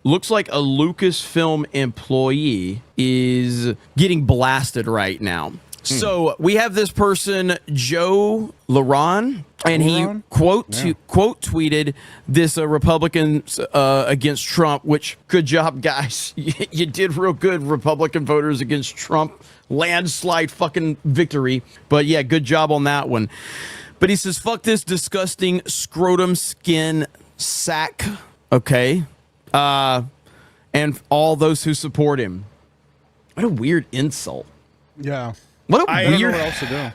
Looks like a Lucasfilm employee is getting blasted right now. So we have this person, Joe Laron, and he quote tweeted this Republicans against Trump, which good job, guys. You did real good, Republican voters against Trump. Landslide fucking victory. But yeah, good job on that one. But he says, fuck this disgusting scrotum skin sack. Okay. And all those who support him. What a weird insult. Yeah. What a I weird. don't know what else to do.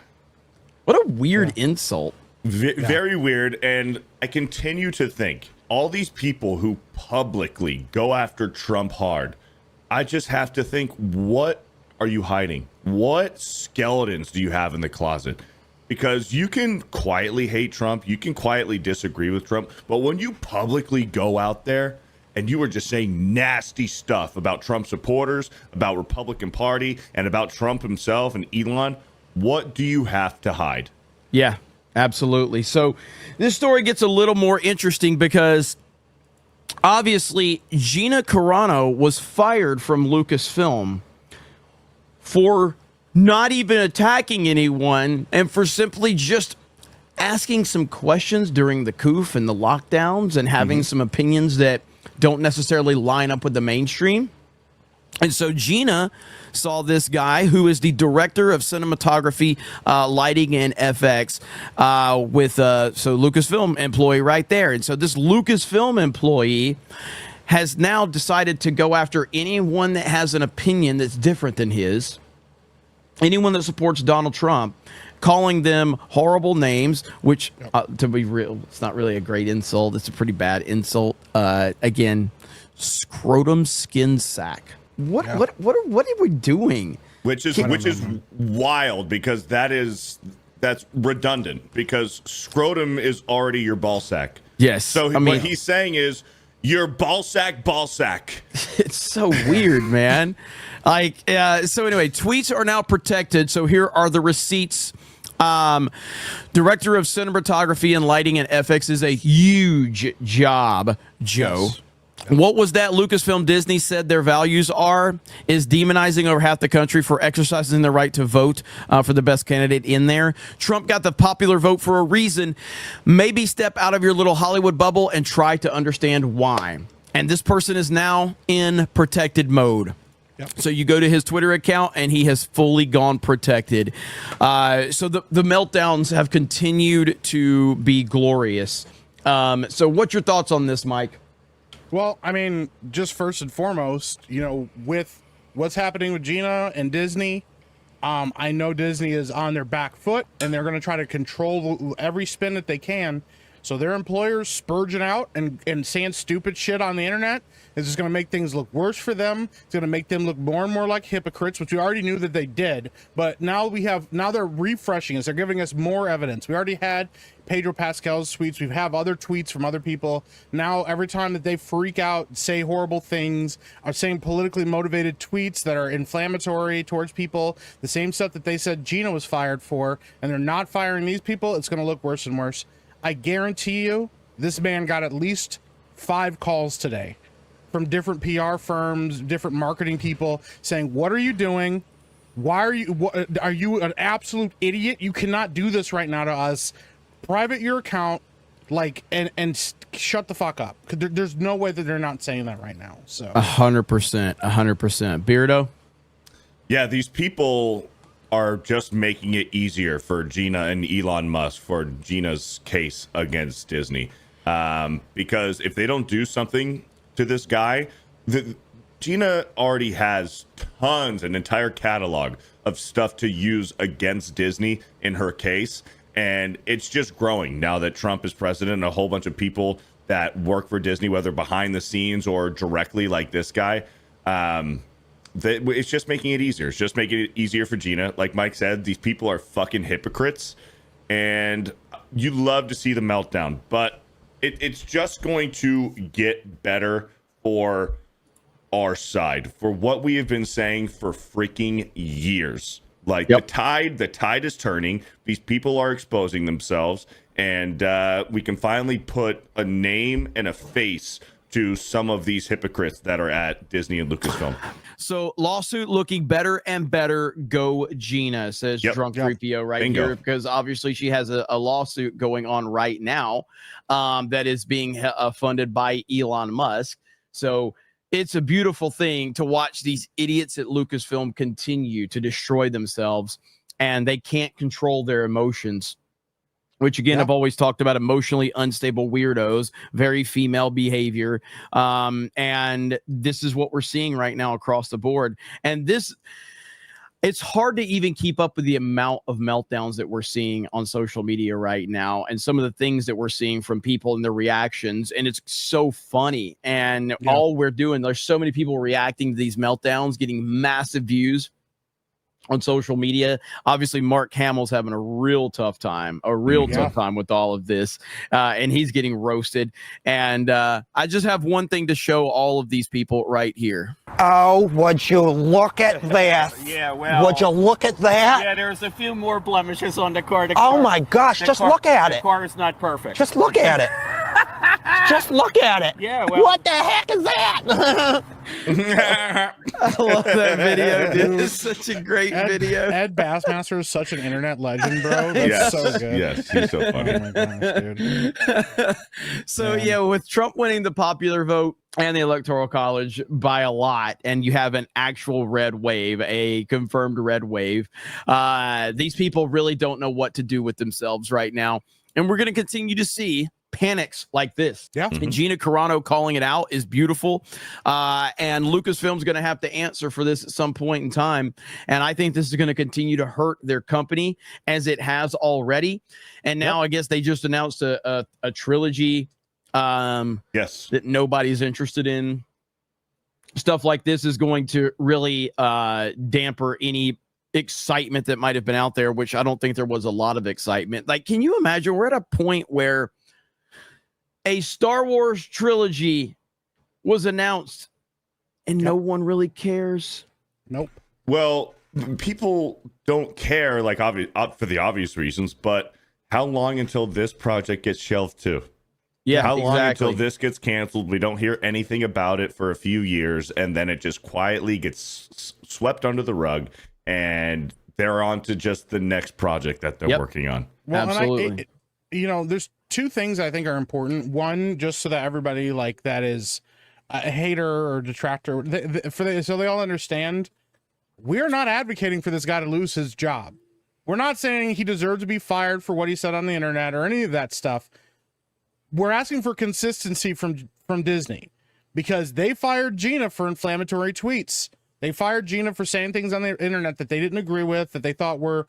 What a weird insult. Very weird. And I continue to think all these people who publicly go after Trump hard, I just have to think, what are you hiding? What skeletons do you have in the closet? Because you can quietly hate Trump, you can quietly disagree with Trump, but when you publicly go out there and you are just saying nasty stuff about Trump supporters, about Republican Party, and about Trump himself and Elon, what do you have to hide? Yeah, absolutely. So this story gets a little more interesting because obviously Gina Carano was fired from Lucasfilm for not even attacking anyone and for simply just asking some questions during the COOF and the lockdowns and having some opinions that don't necessarily line up with the mainstream. And so Gina saw this guy who is the director of cinematography, lighting, and FX with so Lucasfilm employee right there. And so this Lucasfilm employee has now decided to go after anyone that has an opinion that's different than his, anyone that supports Donald Trump, calling them horrible names, which, to be real, it's not really a great insult. It's a pretty bad insult. Again, scrotum skin sack. What are we doing? Which is wild, because that's redundant, because scrotum is already your ball sack. Yes. So what he's saying is your ball sack. It's so weird, man. Like, so anyway, tweets are now protected. So here are the receipts. Director of cinematography and lighting and FX is a huge job, Joe. Yes. What was that Lucasfilm Disney said their values is demonizing over half the country for exercising their right to vote for the best candidate in there. Trump got the popular vote for a reason. Maybe step out of your little Hollywood bubble and try to understand why. And this person is now in protected mode. So you go to his Twitter account and he has fully gone protected. So the meltdowns have continued to be glorious. So what's your thoughts on this, Mike? Well, I mean, just first and foremost, with what's happening with Gina and Disney, I know Disney is on their back foot and they're going to try to control every spin that they can. So their employers spurging out and saying stupid shit on the internet is just going to make things look worse for them. It's going to make them look more and more like hypocrites, which we already knew that they did. But now they're refreshing us. They're giving us more evidence. We already had Pedro Pascal's tweets. We have other tweets from other people. Now, every time that they freak out, say horrible things, are saying politically motivated tweets that are inflammatory towards people, the same stuff that they said Gina was fired for, and they're not firing these people, it's going to look worse and worse. I guarantee you, this man got at least 5 calls today from different PR firms, different marketing people saying, what are you doing? Are you an absolute idiot? You cannot do this right now to us. Private your account, and shut the fuck up. Because there's no way that they're not saying that right now. So 100%. Beardo? Yeah, these people are just making it easier for Gina and Elon Musk for Gina's case against Disney. Because if they don't do something to this guy, Gina already has an entire catalog of stuff to use against Disney in her case. And it's just growing now that Trump is president. A whole bunch of people that work for Disney, whether behind the scenes or directly like this guy, it's just making it easier. It's just making it easier for Gina. Like Mike said, these people are fucking hypocrites, and you love to see the meltdown, but it's just going to get better for our side, for what we have been saying for freaking years. Like, the tide is turning. These people are exposing themselves, and we can finally put a name and a face to some of these hypocrites that are at Disney and Lucasfilm. So lawsuit looking better and better. Go Gina, says Drunk 3PO right Bingo. here, because obviously she has a lawsuit going on right now that is being funded by Elon Musk. So it's a beautiful thing to watch these idiots at Lucasfilm continue to destroy themselves, and they can't control their emotions. Which, again, I've always talked about emotionally unstable weirdos, very female behavior. And this is what we're seeing right now across the board. And it's hard to even keep up with the amount of meltdowns that we're seeing on social media right now, and some of the things that we're seeing from people and their reactions. And it's so funny. And all we're doing, there's so many people reacting to these meltdowns, getting massive views on social media. Obviously, Mark Hamill's having a real tough time with all of this, and he's getting roasted. And I just have one thing to show all of these people right here. Oh, would you look at this? Yeah, well. Would you look at that? Yeah, there's a few more blemishes on the car. Oh my gosh, just look at it. The car is not perfect. Just look at it. Just look at it. Yeah, well. What the heck is that? I love that video, dude. It's such a great video. Ed Bassmaster is such an internet legend, bro. That's so good. Yes, he's so funny. Oh my gosh, dude. So, with Trump winning the popular vote and the Electoral College by a lot, and you have an actual red wave, a confirmed red wave, these people really don't know what to do with themselves right now. And we're going to continue to see panics like this. Yeah. And Gina Carano calling it out is beautiful. And Lucasfilm's going to have to answer for this at some point in time. And I think this is going to continue to hurt their company as it has already. And now I guess they just announced a trilogy that nobody's interested in. Stuff like this is going to really damper any excitement that might have been out there, which I don't think there was a lot of excitement. Like, can you imagine we're at a point where a Star Wars trilogy was announced and no one really cares? Nope. Well, people don't care, like, for the obvious reasons, but how long until this project gets shelved too? Yeah, how long until this gets canceled? We don't hear anything about it for a few years, and then it just quietly gets swept under the rug, and they're on to just the next project that they're working on. Well, absolutely. There's two things I think are important. One, just so that everybody like that is a hater or detractor, so they all understand, we're not advocating for this guy to lose his job. We're not saying he deserves to be fired for what he said on the internet or any of that stuff. We're asking for consistency from Disney, because they fired Gina for inflammatory tweets. They fired Gina for saying things on the internet that they didn't agree with, that they thought were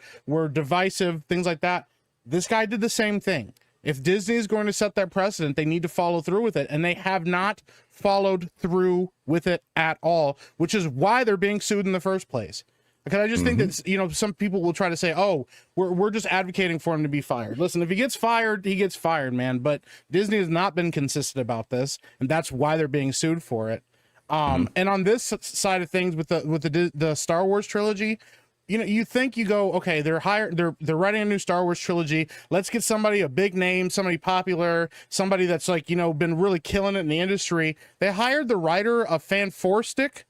divisive, things like that. This guy did the same thing. If Disney is going to set that precedent, they need to follow through with it. And they have not followed through with it at all, which is why they're being sued in the first place. Because I just think that, some people will try to say, oh, we're just advocating for him to be fired. Listen, if he gets fired, he gets fired, man. But Disney has not been consistent about this, and that's why they're being sued for it. And on this side of things with the Star Wars trilogy, you think, you go, okay, they're writing a new Star Wars trilogy. Let's get somebody, a big name, somebody popular, somebody that's like, been really killing it in the industry. They hired the writer of Fantastic,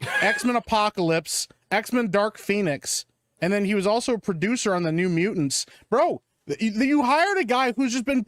X-Men Apocalypse, X-Men Dark Phoenix, and then he was also a producer on the New Mutants. Bro, you hired a guy who's just been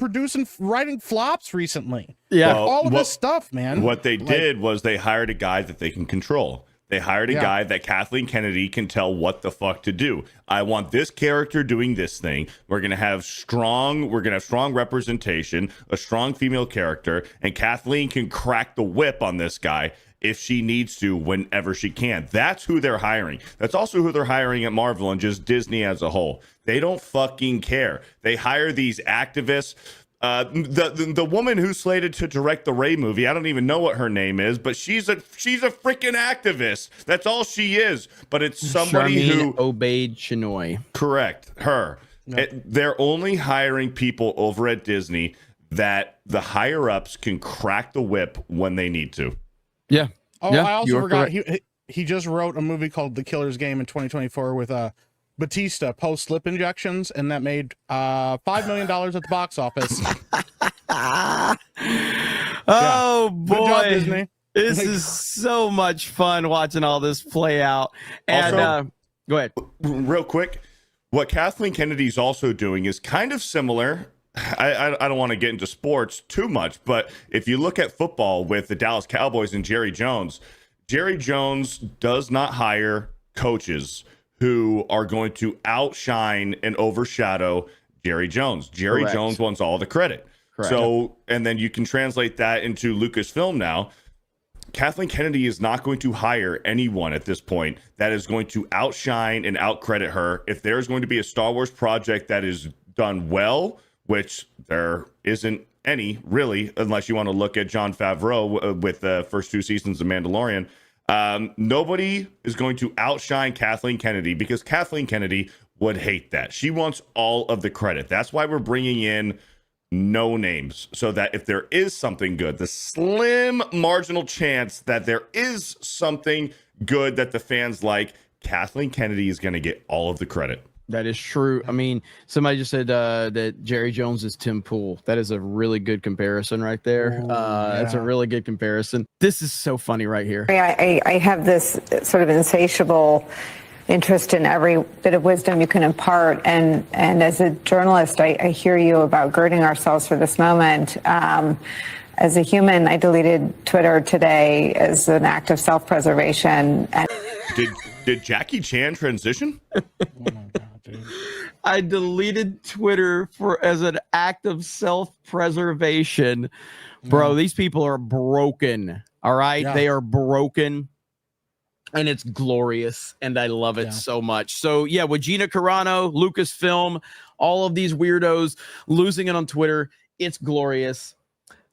writing flops recently. Yeah. Like, all of this stuff, man. What they did was they hired a guy that they can control. They hired a guy that Kathleen Kennedy can tell what the fuck to do. I want this character doing this thing. We're gonna have strong representation, a strong female character, and Kathleen can crack the whip on this guy if she needs to, whenever she can. That's who they're hiring. That's also who they're hiring at Marvel and just Disney as a whole. They don't fucking care. They hire these activists. The woman who's slated to direct the Rey movie, I don't even know what her name is, but she's a freaking activist. That's all she is. But it's somebody who obeyed Chinoy. Correct, her. Yep. They're only hiring people over at Disney that the higher ups can crack the whip when they need to. Yeah. Oh, yeah, I also forgot he just wrote a movie called The Killer's Game in 2024 with Batista post slip injections, and that made $5 million at the box office. Oh Good job, boy, Disney. this is so much fun watching all this play out. And Also- go ahead. Real quick, what Kathleen Kennedy's also doing is kind of similar. I don't want to get into sports too much, but if you look at football with the Dallas Cowboys and Jerry Jones does not hire coaches who are going to outshine and overshadow Jerry Jones. Jerry Correct. Jones wants all the credit. Correct. So, and then you can translate that into Lucasfilm now. Kathleen Kennedy is not going to hire anyone at this point that is going to outshine and outcredit her. If there's going to be a Star Wars project that is done well, which there isn't any really, unless you want to look at Jon Favreau with the first 2 seasons of Mandalorian, nobody is going to outshine Kathleen Kennedy because Kathleen Kennedy would hate that. She wants all of the credit. That's why we're bringing in no names, so that if there is something good, the slim marginal chance that there is something good that the fans like, Kathleen Kennedy is going to get all of the credit. That is true. I mean, somebody just said that Jerry Jones is Tim Pool. That is a really good comparison right there. That's a really good comparison. This is so funny right here. I have this sort of insatiable interest in every bit of wisdom you can impart. And as a journalist, I hear you about girding ourselves for this moment. As a human, I deleted Twitter today as an act of self-preservation. And Did Jackie Chan transition? Oh my God, dude. I deleted Twitter as an act of self-preservation. Bro, these people are broken. All right. Yeah. They are broken. And it's glorious. And I love it so much. So yeah, with Gina Carano, Lucasfilm, all of these weirdos losing it on Twitter, it's glorious.